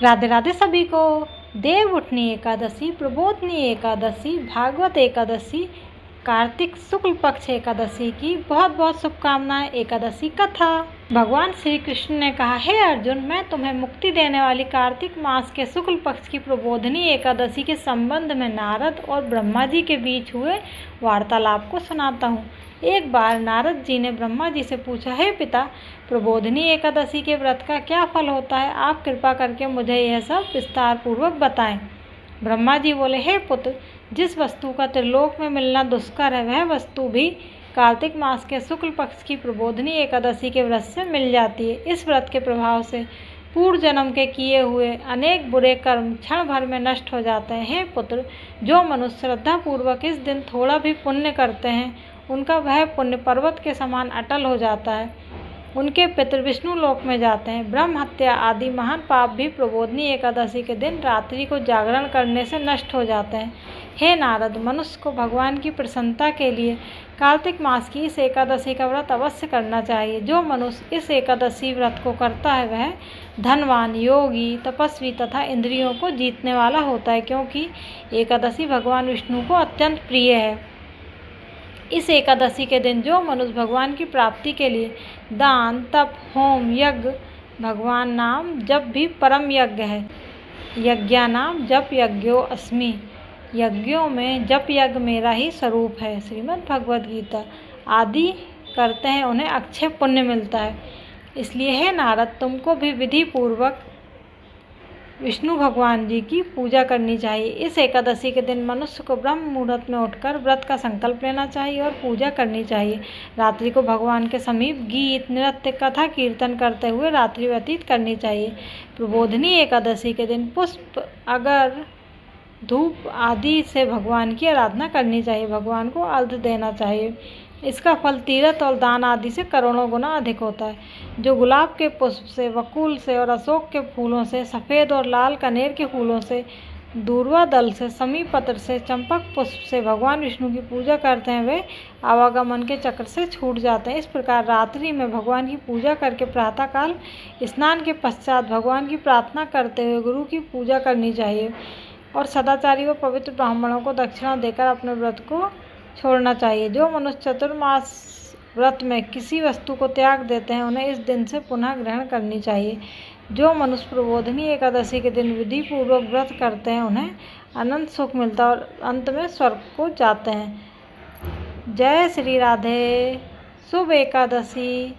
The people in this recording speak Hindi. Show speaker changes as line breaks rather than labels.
राधे राधे सभी को। देव उठनी एकादशी, प्रबोधनी एकादशी, भागवत एकादशी, कार्तिक शुक्ल पक्ष एकादशी की बहुत बहुत शुभकामनाएं। एकादशी कथा। भगवान श्री कृष्ण ने कहा, हे अर्जुन, मैं तुम्हें मुक्ति देने वाली कार्तिक मास के शुक्ल पक्ष की प्रबोधनी एकादशी के संबंध में नारद और ब्रह्मा जी के बीच हुए वार्तालाप को सुनाता हूँ। एक बार नारद जी ने ब्रह्मा जी से पूछा, हे पिता, प्रबोधनी एकादशी के व्रत का क्या फल होता है? आप कृपा करके मुझे यह सब विस्तार पूर्वक बताएं। ब्रह्मा जी बोले, हे पुत्र, जिस वस्तु का त्रिलोक में मिलना दुष्कर है, वह वस्तु भी कार्तिक मास के शुक्ल पक्ष की प्रबोधनी एकादशी के व्रत से मिल जाती है। इस व्रत के प्रभाव से पूर्व जन्म के किए हुए अनेक बुरे कर्म क्षण भर में नष्ट हो जाते हैं। हे पुत्र, जो मनुष्य श्रद्धापूर्वक इस दिन थोड़ा भी पुण्य करते हैं, उनका वह पुण्य पर्वत के समान अटल हो जाता है। उनके पितृ विष्णु लोक में जाते हैं। ब्रह्म हत्या आदि महान पाप भी प्रबोधनी एकादशी के दिन रात्रि को जागरण करने से नष्ट हो जाते हैं। हे नारद, मनुष्य को भगवान की प्रसन्नता के लिए कार्तिक मास की इस एकादशी का व्रत अवश्य करना चाहिए। जो मनुष्य इस एकादशी व्रत को करता है, वह धनवान, योगी, तपस्वी तथा इंद्रियों को जीतने वाला होता है, क्योंकि एकादशी भगवान विष्णु को अत्यंत प्रिय है। इस एकादशी के दिन जो मनुष्य भगवान की प्राप्ति के लिए दान, तप, होम, यज्ञ, भगवान नाम जप भी परम यज्ञ है। यज्ञानाम जप यज्ञो अस्मि, यज्ञों में जप यज्ञ मेरा ही स्वरूप है। श्रीमद् भगवद गीता आदि करते हैं, उन्हें अक्षय पुण्य मिलता है। इसलिए हे नारद, तुमको भी विधि पूर्वक विष्णु भगवान जी की पूजा करनी चाहिए। इस एकादशी के दिन मनुष्य को ब्रह्म मुहूर्त में उठकर व्रत का संकल्प लेना चाहिए और पूजा करनी चाहिए। रात्रि को भगवान के समीप गीत, नृत्य, कथा, कीर्तन करते हुए रात्रि व्यतीत करनी चाहिए। प्रबोधनी एकादशी के दिन पुष्प, अगर, धूप आदि से भगवान की आराधना करनी चाहिए। भगवान को अर्घ्य देना चाहिए। इसका फल तीर्थ और दान आदि से करोड़ों गुना अधिक होता है। जो गुलाब के पुष्प से, वकुल से और अशोक के फूलों से, सफ़ेद और लाल कनेर के फूलों से, दूर्वा दल से, समी पत्र से, चंपक पुष्प से भगवान विष्णु की पूजा करते हैं, वे आवागमन के चक्र से छूट जाते हैं। इस प्रकार रात्रि में भगवान की पूजा करके प्रातःकाल स्नान के पश्चात भगवान की प्रार्थना करते हुए गुरु की पूजा करनी चाहिए और सदाचारी व पवित्र ब्राह्मणों को दक्षिणा देकर अपने व्रत को छोड़ना चाहिए। जो मनुष्य चतुर्मास व्रत में किसी वस्तु को त्याग देते हैं, उन्हें इस दिन से पुनः ग्रहण करनी चाहिए। जो मनुष्य प्रबोधनी एकादशी के दिन विधि पूर्वक व्रत करते हैं, उन्हें अनंत सुख मिलता है और अंत में स्वर्ग को जाते हैं। जय श्री राधे। शुभ एकादशी।